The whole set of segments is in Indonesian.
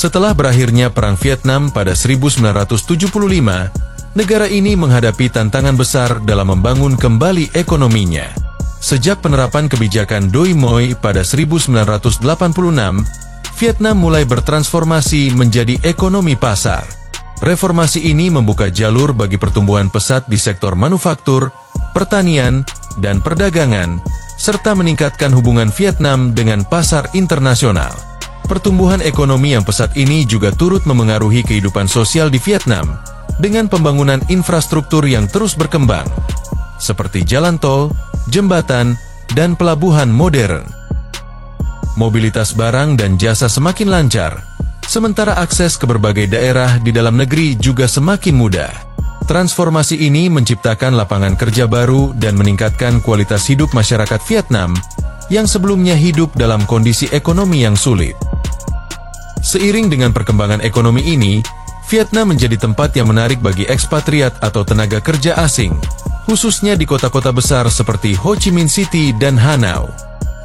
Setelah berakhirnya Perang Vietnam pada 1975, negara ini menghadapi tantangan besar dalam membangun kembali ekonominya. Sejak penerapan kebijakan Doi Moi pada 1986, Vietnam mulai bertransformasi menjadi ekonomi pasar. Reformasi ini membuka jalur bagi pertumbuhan pesat di sektor manufaktur, pertanian, dan perdagangan, serta meningkatkan hubungan Vietnam dengan pasar internasional. Pertumbuhan ekonomi yang pesat ini juga turut memengaruhi kehidupan sosial di Vietnam, dengan pembangunan infrastruktur yang terus berkembang, seperti jalan tol, jembatan, dan pelabuhan modern. Mobilitas barang dan jasa semakin lancar, sementara akses ke berbagai daerah di dalam negeri juga semakin mudah. Transformasi ini menciptakan lapangan kerja baru dan meningkatkan kualitas hidup masyarakat Vietnam yang sebelumnya hidup dalam kondisi ekonomi yang sulit. Seiring dengan perkembangan ekonomi ini, Vietnam menjadi tempat yang menarik bagi ekspatriat atau tenaga kerja asing, khususnya di kota-kota besar seperti Ho Chi Minh City dan Hanau.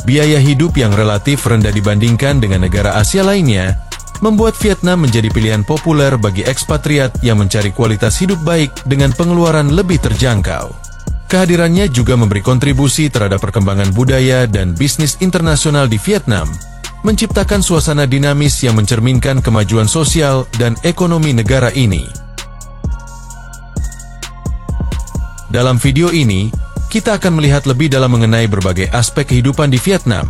Biaya hidup yang relatif rendah dibandingkan dengan negara Asia lainnya, membuat Vietnam menjadi pilihan populer bagi ekspatriat yang mencari kualitas hidup baik dengan pengeluaran lebih terjangkau. Kehadirannya juga memberi kontribusi terhadap perkembangan budaya dan bisnis internasional di Vietnam, menciptakan suasana dinamis yang mencerminkan kemajuan sosial dan ekonomi negara ini. Dalam video ini, kita akan melihat lebih dalam mengenai berbagai aspek kehidupan di Vietnam,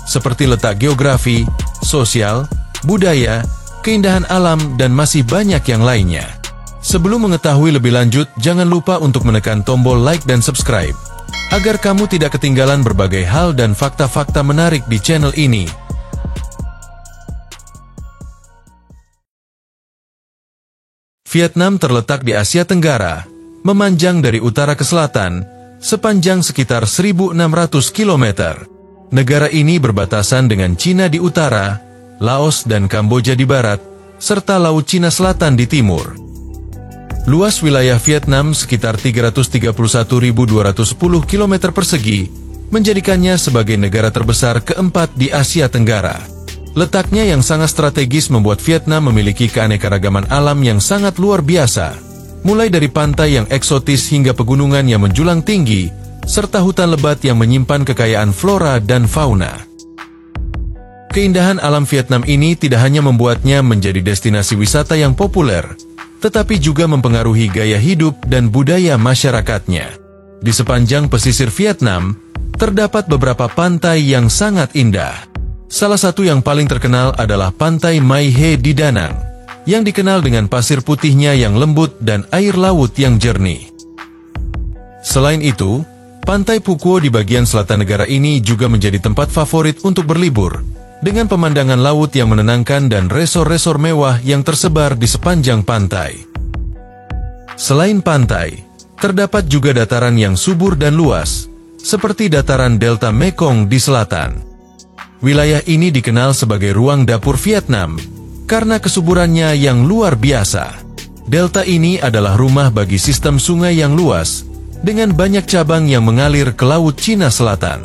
seperti letak geografi, sosial, budaya, keindahan alam, dan masih banyak yang lainnya. Sebelum mengetahui lebih lanjut, jangan lupa untuk menekan tombol like dan subscribe, agar kamu tidak ketinggalan berbagai hal dan fakta-fakta menarik di channel ini. Vietnam terletak di Asia Tenggara, memanjang dari utara ke selatan, sepanjang sekitar 1.600 km. Negara ini berbatasan dengan Cina di utara, Laos dan Kamboja di barat, serta Laut Cina Selatan di timur. Luas wilayah Vietnam sekitar 331.210 km persegi, menjadikannya sebagai negara terbesar keempat di Asia Tenggara. Letaknya yang sangat strategis membuat Vietnam memiliki keanekaragaman alam yang sangat luar biasa, mulai dari pantai yang eksotis hingga pegunungan yang menjulang tinggi, serta hutan lebat yang menyimpan kekayaan flora dan fauna. Keindahan alam Vietnam ini tidak hanya membuatnya menjadi destinasi wisata yang populer, tetapi juga mempengaruhi gaya hidup dan budaya masyarakatnya. Di sepanjang pesisir Vietnam, terdapat beberapa pantai yang sangat indah. Salah satu yang paling terkenal adalah Pantai Mai He di Da Nang, yang dikenal dengan pasir putihnya yang lembut dan air laut yang jernih. Selain itu, Pantai Phu Quoc di bagian selatan negara ini juga menjadi tempat favorit untuk berlibur, dengan pemandangan laut yang menenangkan dan resor-resor mewah yang tersebar di sepanjang pantai. Selain pantai, terdapat juga dataran yang subur dan luas, seperti dataran Delta Mekong di selatan. Wilayah ini dikenal sebagai ruang dapur Vietnam, karena kesuburannya yang luar biasa. Delta ini adalah rumah bagi sistem sungai yang luas, dengan banyak cabang yang mengalir ke Laut Cina Selatan.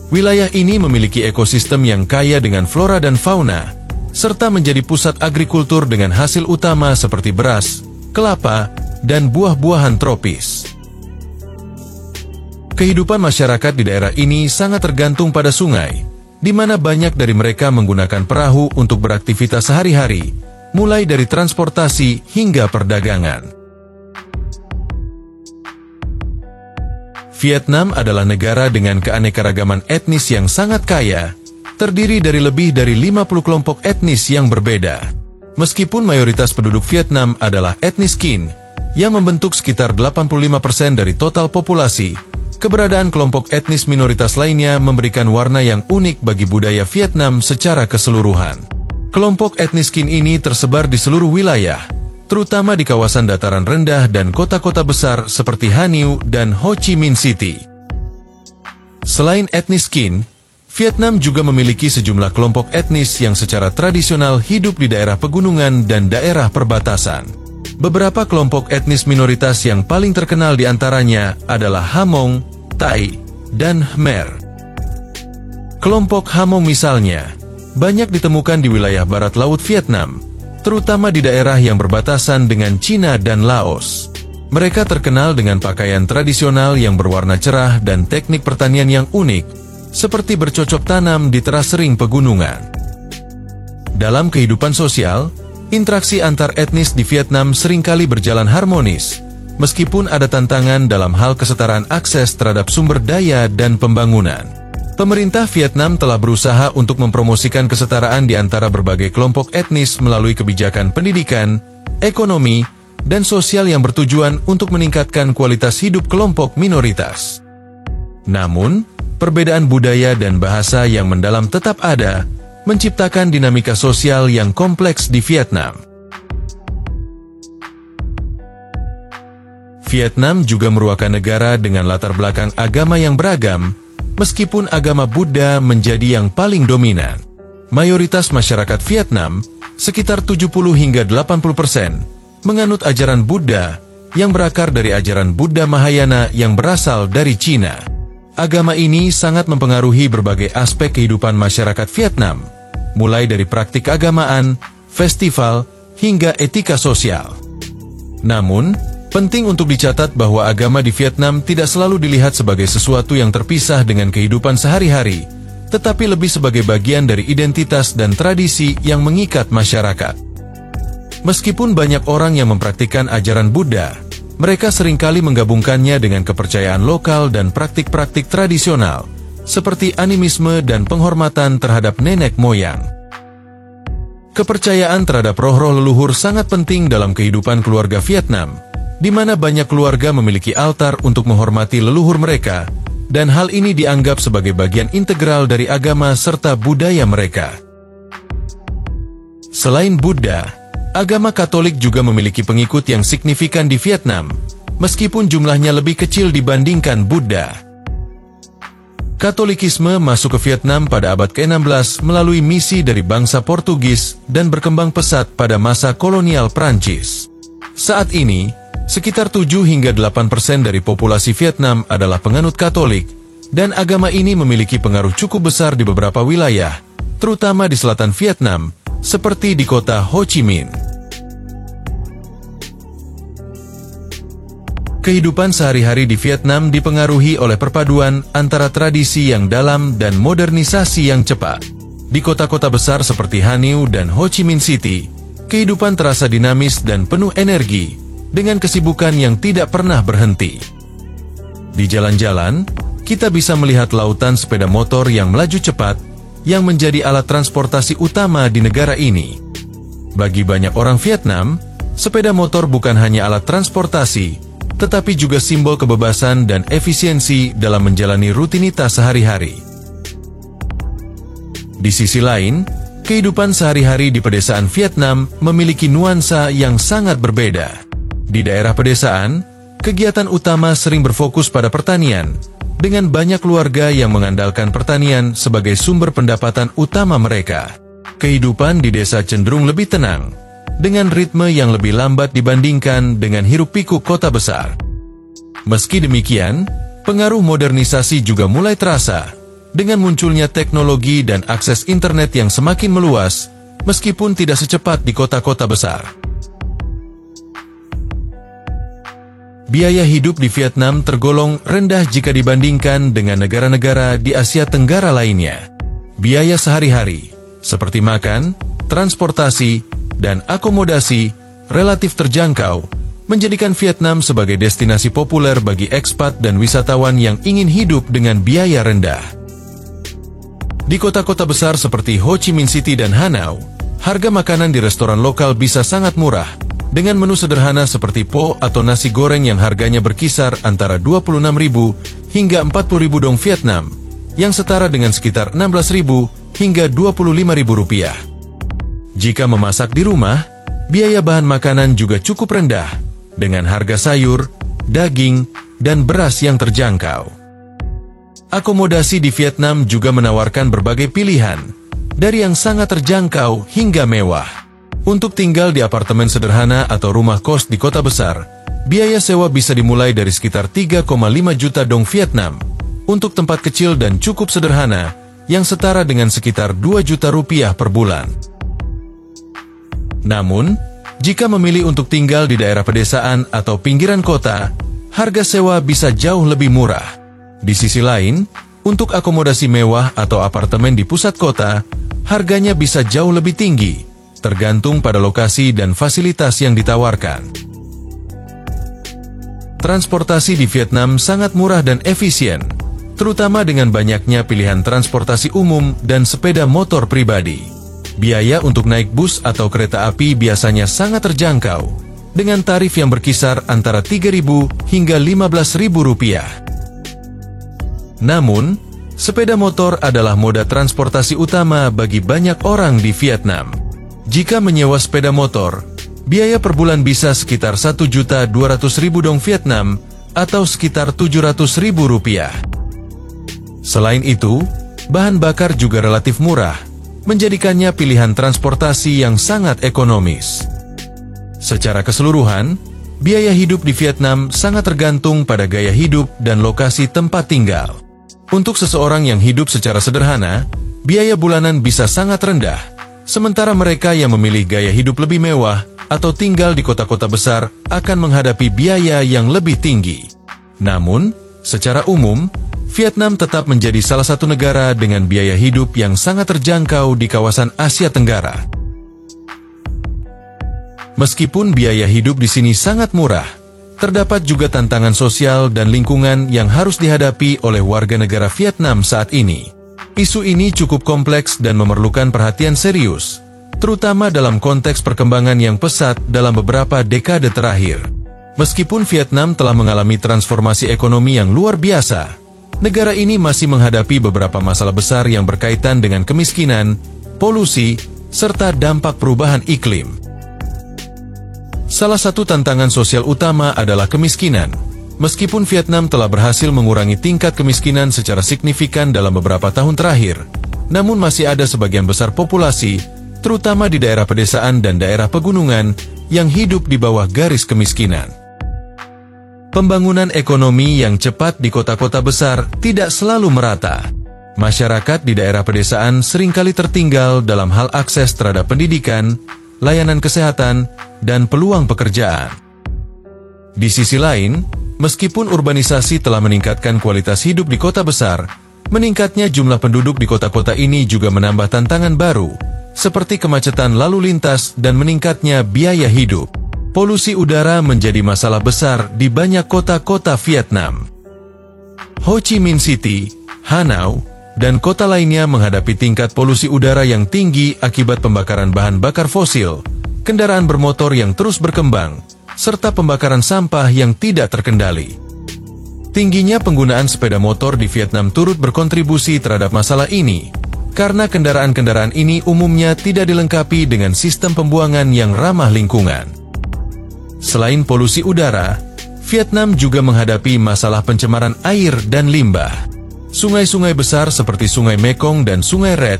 Wilayah ini memiliki ekosistem yang kaya dengan flora dan fauna, serta menjadi pusat agrikultur dengan hasil utama seperti beras, kelapa, dan buah-buahan tropis. Kehidupan masyarakat di daerah ini sangat tergantung pada sungai, di mana banyak dari mereka menggunakan perahu untuk beraktivitas sehari-hari, mulai dari transportasi hingga perdagangan. Vietnam adalah negara dengan keanekaragaman etnis yang sangat kaya, terdiri dari lebih dari 50 kelompok etnis yang berbeda. Meskipun mayoritas penduduk Vietnam adalah etnis Kinh, yang membentuk sekitar 85% dari total populasi, keberadaan kelompok etnis minoritas lainnya memberikan warna yang unik bagi budaya Vietnam secara keseluruhan. Kelompok etnis Kinh ini tersebar di seluruh wilayah, terutama di kawasan dataran rendah dan kota-kota besar seperti Hanoi dan Ho Chi Minh City. Selain etnis Kinh, Vietnam juga memiliki sejumlah kelompok etnis yang secara tradisional hidup di daerah pegunungan dan daerah perbatasan. Beberapa kelompok etnis minoritas yang paling terkenal di antaranya adalah Hmong, Thai, dan Khmer. Kelompok Hmong misalnya, banyak ditemukan di wilayah barat laut Vietnam, terutama di daerah yang berbatasan dengan Cina dan Laos. Mereka terkenal dengan pakaian tradisional yang berwarna cerah dan teknik pertanian yang unik, seperti bercocok tanam di teras sering pegunungan. Dalam kehidupan sosial, interaksi antar etnis di Vietnam seringkali berjalan harmonis, meskipun ada tantangan dalam hal kesetaraan akses terhadap sumber daya dan pembangunan. Pemerintah Vietnam telah berusaha untuk mempromosikan kesetaraan di antara berbagai kelompok etnis melalui kebijakan pendidikan, ekonomi, dan sosial yang bertujuan untuk meningkatkan kualitas hidup kelompok minoritas. Namun, perbedaan budaya dan bahasa yang mendalam tetap ada, menciptakan dinamika sosial yang kompleks di Vietnam. Vietnam juga merupakan negara dengan latar belakang agama yang beragam, meskipun agama Buddha menjadi yang paling dominan. Mayoritas masyarakat Vietnam, sekitar 70 hingga 80%, menganut ajaran Buddha yang berakar dari ajaran Buddha Mahayana yang berasal dari Cina. Agama ini sangat mempengaruhi berbagai aspek kehidupan masyarakat Vietnam, mulai dari praktik keagamaan, festival, hingga etika sosial. Namun, penting untuk dicatat bahwa agama di Vietnam tidak selalu dilihat sebagai sesuatu yang terpisah dengan kehidupan sehari-hari, tetapi lebih sebagai bagian dari identitas dan tradisi yang mengikat masyarakat. Meskipun banyak orang yang mempraktikkan ajaran Buddha, mereka seringkali menggabungkannya dengan kepercayaan lokal dan praktik-praktik tradisional, seperti animisme dan penghormatan terhadap nenek moyang. Kepercayaan terhadap roh-roh leluhur sangat penting dalam kehidupan keluarga Vietnam, di mana banyak keluarga memiliki altar untuk menghormati leluhur mereka, dan hal ini dianggap sebagai bagian integral dari agama serta budaya mereka. Selain Buddha, agama Katolik juga memiliki pengikut yang signifikan di Vietnam, meskipun jumlahnya lebih kecil dibandingkan Buddha. Katolikisme masuk ke Vietnam pada abad ke-16 melalui misi dari bangsa Portugis dan berkembang pesat pada masa kolonial Prancis. Saat ini, sekitar 7 hingga 8% dari populasi Vietnam adalah penganut Katolik, dan agama ini memiliki pengaruh cukup besar di beberapa wilayah, terutama di selatan Vietnam, seperti di kota Ho Chi Minh. Kehidupan sehari-hari di Vietnam dipengaruhi oleh perpaduan antara tradisi yang dalam dan modernisasi yang cepat. Di kota-kota besar seperti Hanoi dan Ho Chi Minh City, kehidupan terasa dinamis dan penuh energi, dengan kesibukan yang tidak pernah berhenti. Di jalan-jalan, kita bisa melihat lautan sepeda motor yang melaju cepat, yang menjadi alat transportasi utama di negara ini. Bagi banyak orang Vietnam, sepeda motor bukan hanya alat transportasi, tetapi juga simbol kebebasan dan efisiensi dalam menjalani rutinitas sehari-hari. Di sisi lain, kehidupan sehari-hari di pedesaan Vietnam memiliki nuansa yang sangat berbeda. Di daerah pedesaan, kegiatan utama sering berfokus pada pertanian, dengan banyak keluarga yang mengandalkan pertanian sebagai sumber pendapatan utama mereka. Kehidupan di desa cenderung lebih tenang, dengan ritme yang lebih lambat dibandingkan dengan hiruk-pikuk kota besar. Meski demikian, pengaruh modernisasi juga mulai terasa, dengan munculnya teknologi dan akses internet yang semakin meluas, meskipun tidak secepat di kota-kota besar. Biaya hidup di Vietnam tergolong rendah jika dibandingkan dengan negara-negara di Asia Tenggara lainnya. Biaya sehari-hari, seperti makan, transportasi, dan akomodasi relatif terjangkau, menjadikan Vietnam sebagai destinasi populer bagi ekspat dan wisatawan yang ingin hidup dengan biaya rendah. Di kota-kota besar seperti Ho Chi Minh City dan Hanoi, harga makanan di restoran lokal bisa sangat murah, dengan menu sederhana seperti po atau nasi goreng yang harganya berkisar antara 26.000 hingga 40.000 dong Vietnam, yang setara dengan sekitar 16.000 hingga 25.000 rupiah. Jika memasak di rumah, biaya bahan makanan juga cukup rendah, dengan harga sayur, daging, dan beras yang terjangkau. Akomodasi di Vietnam juga menawarkan berbagai pilihan, dari yang sangat terjangkau hingga mewah. Untuk tinggal di apartemen sederhana atau rumah kos di kota besar, biaya sewa bisa dimulai dari sekitar 3,5 juta dong Vietnam, untuk tempat kecil dan cukup sederhana, yang setara dengan sekitar 2 juta rupiah per bulan. Namun, jika memilih untuk tinggal di daerah pedesaan atau pinggiran kota, harga sewa bisa jauh lebih murah. Di sisi lain, untuk akomodasi mewah atau apartemen di pusat kota, harganya bisa jauh lebih tinggi, tergantung pada lokasi dan fasilitas yang ditawarkan. Transportasi di Vietnam sangat murah dan efisien, terutama dengan banyaknya pilihan transportasi umum dan sepeda motor pribadi. Biaya untuk naik bus atau kereta api biasanya sangat terjangkau, dengan tarif yang berkisar antara Rp3.000 hingga Rp15.000. Namun, sepeda motor adalah moda transportasi utama bagi banyak orang di Vietnam. Jika menyewa sepeda motor, biaya per bulan bisa sekitar Rp1.200.000 dong Vietnam atau sekitar Rp700.000. Selain itu, bahan bakar juga relatif murah, menjadikannya pilihan transportasi yang sangat ekonomis. Secara keseluruhan, biaya hidup di Vietnam sangat tergantung pada gaya hidup dan lokasi tempat tinggal. Untuk seseorang yang hidup secara sederhana, biaya bulanan bisa sangat rendah, sementara mereka yang memilih gaya hidup lebih mewah atau tinggal di kota-kota besar akan menghadapi biaya yang lebih tinggi. Namun, secara umum, Vietnam tetap menjadi salah satu negara dengan biaya hidup yang sangat terjangkau di kawasan Asia Tenggara. Meskipun biaya hidup di sini sangat murah, terdapat juga tantangan sosial dan lingkungan yang harus dihadapi oleh warga negara Vietnam saat ini. Isu ini cukup kompleks dan memerlukan perhatian serius, terutama dalam konteks perkembangan yang pesat dalam beberapa dekade terakhir. Meskipun Vietnam telah mengalami transformasi ekonomi yang luar biasa, negara ini masih menghadapi beberapa masalah besar yang berkaitan dengan kemiskinan, polusi, serta dampak perubahan iklim. Salah satu tantangan sosial utama adalah kemiskinan. Meskipun Vietnam telah berhasil mengurangi tingkat kemiskinan secara signifikan dalam beberapa tahun terakhir, namun masih ada sebagian besar populasi, terutama di daerah pedesaan dan daerah pegunungan, yang hidup di bawah garis kemiskinan. Pembangunan ekonomi yang cepat di kota-kota besar tidak selalu merata. Masyarakat di daerah pedesaan seringkali tertinggal dalam hal akses terhadap pendidikan, layanan kesehatan, dan peluang pekerjaan. Di sisi lain, meskipun urbanisasi telah meningkatkan kualitas hidup di kota besar, meningkatnya jumlah penduduk di kota-kota ini juga menambah tantangan baru, seperti kemacetan lalu lintas dan meningkatnya biaya hidup. Polusi udara menjadi masalah besar di banyak kota-kota Vietnam. Ho Chi Minh City, Hanau, dan kota lainnya menghadapi tingkat polusi udara yang tinggi akibat pembakaran bahan bakar fosil, kendaraan bermotor yang terus berkembang, serta pembakaran sampah yang tidak terkendali. Tingginya penggunaan sepeda motor di Vietnam turut berkontribusi terhadap masalah ini, karena kendaraan-kendaraan ini umumnya tidak dilengkapi dengan sistem pembuangan yang ramah lingkungan. Selain polusi udara, Vietnam juga menghadapi masalah pencemaran air dan limbah. Sungai-sungai besar seperti Sungai Mekong dan Sungai Red,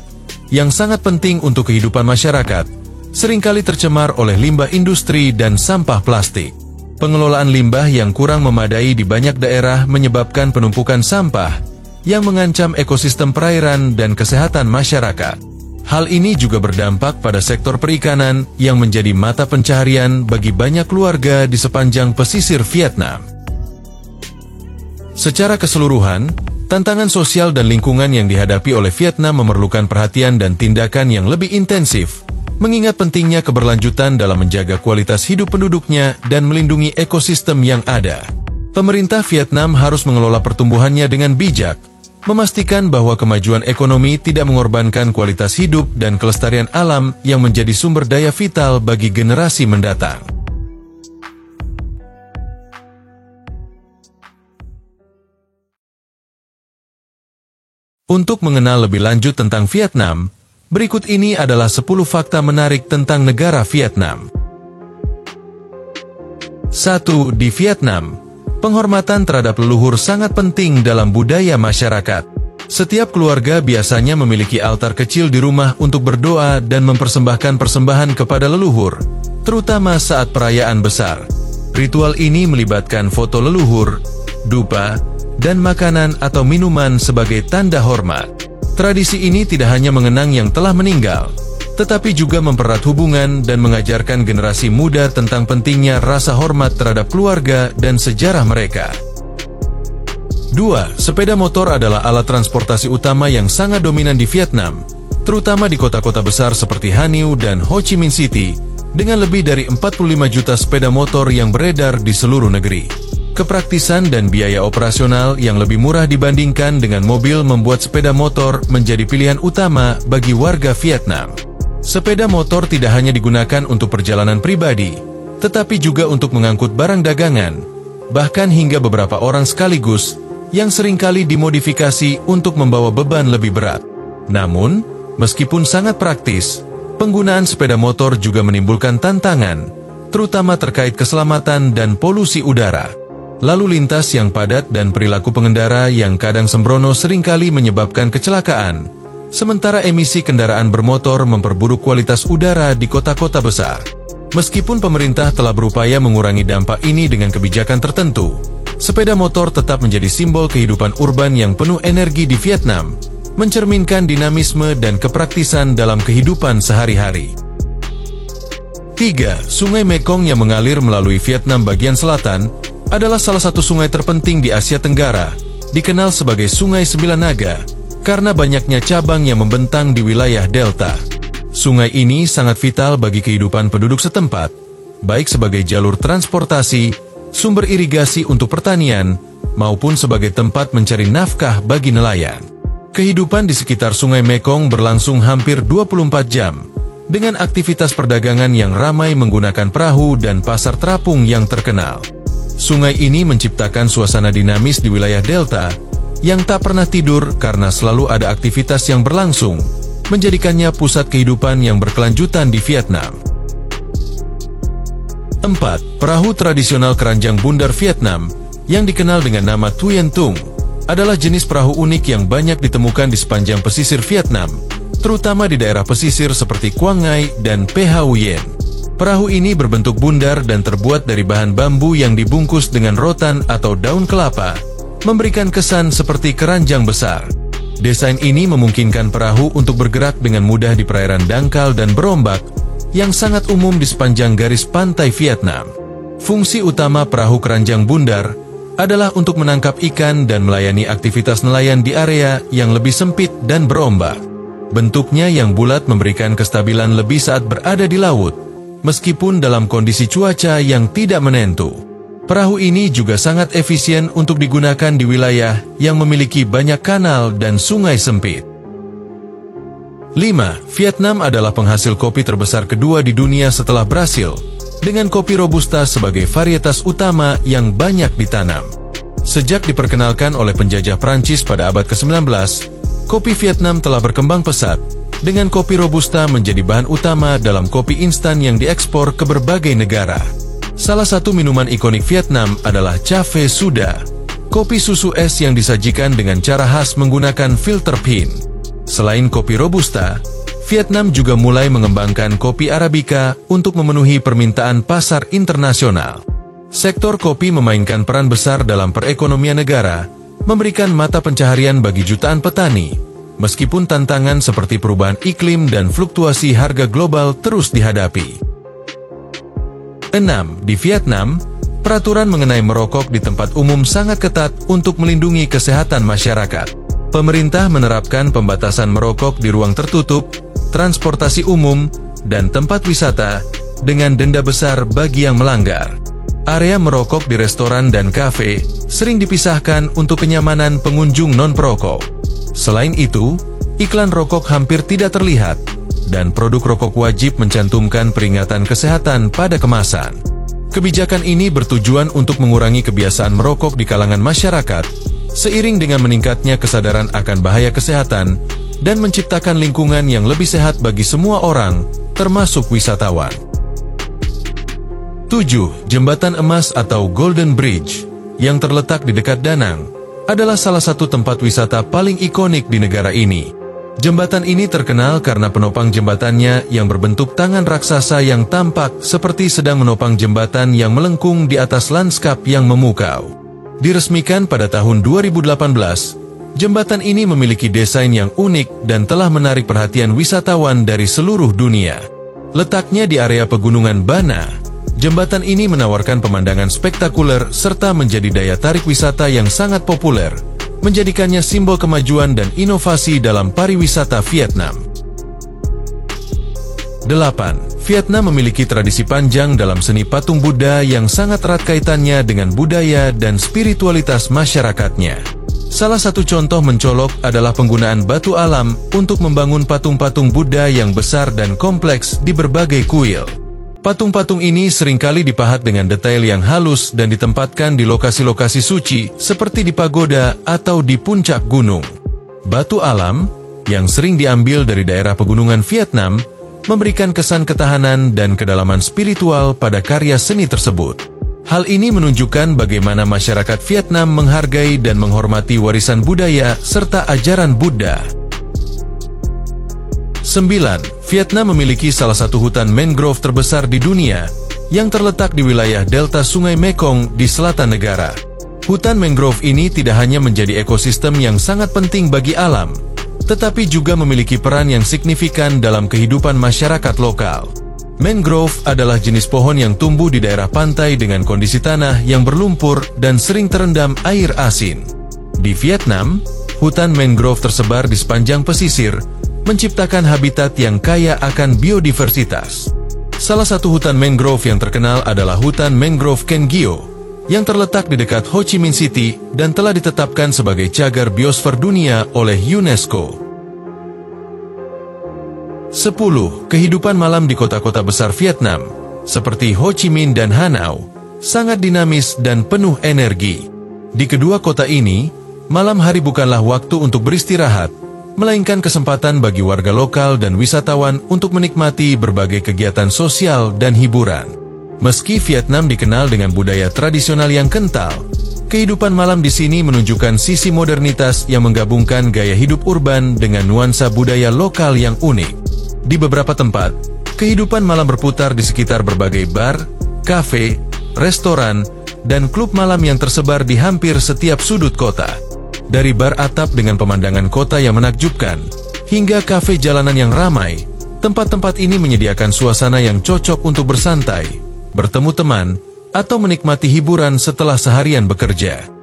yang sangat penting untuk kehidupan masyarakat, seringkali tercemar oleh limbah industri dan sampah plastik. Pengelolaan limbah yang kurang memadai di banyak daerah menyebabkan penumpukan sampah, yang mengancam ekosistem perairan dan kesehatan masyarakat. Hal ini juga berdampak pada sektor perikanan yang menjadi mata pencaharian bagi banyak keluarga di sepanjang pesisir Vietnam. Secara keseluruhan, tantangan sosial dan lingkungan yang dihadapi oleh Vietnam memerlukan perhatian dan tindakan yang lebih intensif, mengingat pentingnya keberlanjutan dalam menjaga kualitas hidup penduduknya dan melindungi ekosistem yang ada. Pemerintah Vietnam harus mengelola pertumbuhannya dengan bijak, memastikan bahwa kemajuan ekonomi tidak mengorbankan kualitas hidup dan kelestarian alam yang menjadi sumber daya vital bagi generasi mendatang. Untuk mengenal lebih lanjut tentang Vietnam, berikut ini adalah 10 fakta menarik tentang negara Vietnam. 1. Di Vietnam, penghormatan terhadap leluhur sangat penting dalam budaya masyarakat. Setiap keluarga biasanya memiliki altar kecil di rumah untuk berdoa dan mempersembahkan persembahan kepada leluhur, terutama saat perayaan besar. Ritual ini melibatkan foto leluhur, dupa, dan makanan atau minuman sebagai tanda hormat. Tradisi ini tidak hanya mengenang yang telah meninggal, tetapi juga mempererat hubungan dan mengajarkan generasi muda tentang pentingnya rasa hormat terhadap keluarga dan sejarah mereka. 2. Sepeda motor adalah alat transportasi utama yang sangat dominan di Vietnam, terutama di kota-kota besar seperti Hanoi dan Ho Chi Minh City, dengan lebih dari 45 juta sepeda motor yang beredar di seluruh negeri. Kepraktisan dan biaya operasional yang lebih murah dibandingkan dengan mobil membuat sepeda motor menjadi pilihan utama bagi warga Vietnam. Sepeda motor tidak hanya digunakan untuk perjalanan pribadi, tetapi juga untuk mengangkut barang dagangan, bahkan hingga beberapa orang sekaligus, yang seringkali dimodifikasi untuk membawa beban lebih berat. Namun, meskipun sangat praktis, penggunaan sepeda motor juga menimbulkan tantangan, terutama terkait keselamatan dan polusi udara. Lalu lintas yang padat dan perilaku pengendara yang kadang sembrono seringkali menyebabkan kecelakaan, sementara emisi kendaraan bermotor memperburuk kualitas udara di kota-kota besar. Meskipun pemerintah telah berupaya mengurangi dampak ini dengan kebijakan tertentu, sepeda motor tetap menjadi simbol kehidupan urban yang penuh energi di Vietnam, mencerminkan dinamisme dan kepraktisan dalam kehidupan sehari-hari. 3. Sungai Mekong yang mengalir melalui Vietnam bagian selatan adalah salah satu sungai terpenting di Asia Tenggara, dikenal sebagai Sungai Sembilan Naga, karena banyaknya cabang yang membentang di wilayah delta. Sungai ini sangat vital bagi kehidupan penduduk setempat, baik sebagai jalur transportasi, sumber irigasi untuk pertanian, maupun sebagai tempat mencari nafkah bagi nelayan. Kehidupan di sekitar Sungai Mekong berlangsung hampir 24 jam, dengan aktivitas perdagangan yang ramai menggunakan perahu dan pasar terapung yang terkenal. Sungai ini menciptakan suasana dinamis di wilayah delta, yang tak pernah tidur karena selalu ada aktivitas yang berlangsung, menjadikannya pusat kehidupan yang berkelanjutan di Vietnam. 4. Perahu tradisional keranjang bundar Vietnam, yang dikenal dengan nama Tuyen Tung, adalah jenis perahu unik yang banyak ditemukan di sepanjang pesisir Vietnam, terutama di daerah pesisir seperti Quang Ngai dan Pha Huyen. Perahu ini berbentuk bundar dan terbuat dari bahan bambu yang dibungkus dengan rotan atau daun kelapa, memberikan kesan seperti keranjang besar. Desain ini memungkinkan perahu untuk bergerak dengan mudah di perairan dangkal dan berombak, yang sangat umum di sepanjang garis pantai Vietnam. Fungsi utama perahu keranjang bundar adalah untuk menangkap ikan dan melayani aktivitas nelayan di area yang lebih sempit dan berombak. Bentuknya yang bulat memberikan kestabilan lebih saat berada di laut, meskipun dalam kondisi cuaca yang tidak menentu. Perahu ini juga sangat efisien untuk digunakan di wilayah yang memiliki banyak kanal dan sungai sempit. 5. Vietnam adalah penghasil kopi terbesar kedua di dunia setelah Brasil, dengan kopi Robusta sebagai varietas utama yang banyak ditanam. Sejak diperkenalkan oleh penjajah Prancis pada abad ke-19, kopi Vietnam telah berkembang pesat, dengan kopi Robusta menjadi bahan utama dalam kopi instan yang diekspor ke berbagai negara. Salah satu minuman ikonik Vietnam adalah Café Suda, kopi susu es yang disajikan dengan cara khas menggunakan filter pin. Selain kopi Robusta, Vietnam juga mulai mengembangkan kopi Arabica untuk memenuhi permintaan pasar internasional. Sektor kopi memainkan peran besar dalam perekonomian negara, memberikan mata pencaharian bagi jutaan petani, meskipun tantangan seperti perubahan iklim dan fluktuasi harga global terus dihadapi. 6. Di Vietnam, peraturan mengenai merokok di tempat umum sangat ketat untuk melindungi kesehatan masyarakat. Pemerintah menerapkan pembatasan merokok di ruang tertutup, transportasi umum, dan tempat wisata, dengan denda besar bagi yang melanggar. Area merokok di restoran dan kafe sering dipisahkan untuk kenyamanan pengunjung non-perokok. Selain itu, iklan rokok hampir tidak terlihat, dan produk rokok wajib mencantumkan peringatan kesehatan pada kemasan. Kebijakan ini bertujuan untuk mengurangi kebiasaan merokok di kalangan masyarakat, seiring dengan meningkatnya kesadaran akan bahaya kesehatan, dan menciptakan lingkungan yang lebih sehat bagi semua orang, termasuk wisatawan. 7. Jembatan Emas atau Golden Bridge, yang terletak di dekat Danang, adalah salah satu tempat wisata paling ikonik di negara ini. Jembatan ini terkenal karena penopang jembatannya yang berbentuk tangan raksasa yang tampak seperti sedang menopang jembatan yang melengkung di atas lanskap yang memukau. Diresmikan pada tahun 2018, Jembatan ini memiliki desain yang unik dan telah menarik perhatian wisatawan dari seluruh dunia. Letaknya di area pegunungan Bana, jembatan ini menawarkan pemandangan spektakuler serta menjadi daya tarik wisata yang sangat populer, menjadikannya simbol kemajuan dan inovasi dalam pariwisata Vietnam. 8. Vietnam memiliki tradisi panjang dalam seni patung Buddha yang sangat erat kaitannya dengan budaya dan spiritualitas masyarakatnya. Salah satu contoh mencolok adalah penggunaan batu alam untuk membangun patung-patung Buddha yang besar dan kompleks di berbagai kuil. Patung-patung ini seringkali dipahat dengan detail yang halus dan ditempatkan di lokasi-lokasi suci seperti di pagoda atau di puncak gunung. Batu alam, yang sering diambil dari daerah pegunungan Vietnam, memberikan kesan ketahanan dan kedalaman spiritual pada karya seni tersebut. Hal ini menunjukkan bagaimana masyarakat Vietnam menghargai dan menghormati warisan budaya serta ajaran Buddha. 9. Vietnam memiliki salah satu hutan mangrove terbesar di dunia yang terletak di wilayah delta Sungai Mekong di selatan negara. Hutan mangrove ini tidak hanya menjadi ekosistem yang sangat penting bagi alam, tetapi juga memiliki peran yang signifikan dalam kehidupan masyarakat lokal. Mangrove adalah jenis pohon yang tumbuh di daerah pantai dengan kondisi tanah yang berlumpur dan sering terendam air asin. Di Vietnam, hutan mangrove tersebar di sepanjang pesisir, menciptakan habitat yang kaya akan biodiversitas. Salah satu hutan mangrove yang terkenal adalah hutan mangrove Can Gio, yang terletak di dekat Ho Chi Minh City dan telah ditetapkan sebagai cagar biosfer dunia oleh UNESCO. 10. Kehidupan malam di kota-kota besar Vietnam, seperti Ho Chi Minh dan Hanau, sangat dinamis dan penuh energi. Di kedua kota ini, malam hari bukanlah waktu untuk beristirahat, melainkan kesempatan bagi warga lokal dan wisatawan untuk menikmati berbagai kegiatan sosial dan hiburan. Meski Vietnam dikenal dengan budaya tradisional yang kental, kehidupan malam di sini menunjukkan sisi modernitas yang menggabungkan gaya hidup urban dengan nuansa budaya lokal yang unik. Di beberapa tempat, kehidupan malam berputar di sekitar berbagai bar, kafe, restoran, dan klub malam yang tersebar di hampir setiap sudut kota. Dari bar atap dengan pemandangan kota yang menakjubkan, hingga kafe jalanan yang ramai, tempat-tempat ini menyediakan suasana yang cocok untuk bersantai, bertemu teman, atau menikmati hiburan setelah seharian bekerja.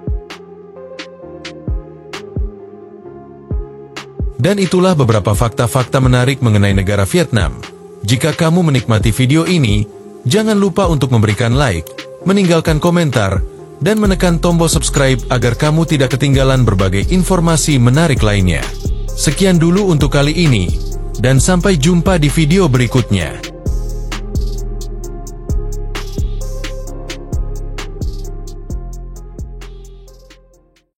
Dan itulah beberapa fakta-fakta menarik mengenai negara Vietnam. Jika kamu menikmati video ini, jangan lupa untuk memberikan like, meninggalkan komentar, dan menekan tombol subscribe agar kamu tidak ketinggalan berbagai informasi menarik lainnya. Sekian dulu untuk kali ini, dan sampai jumpa di video berikutnya.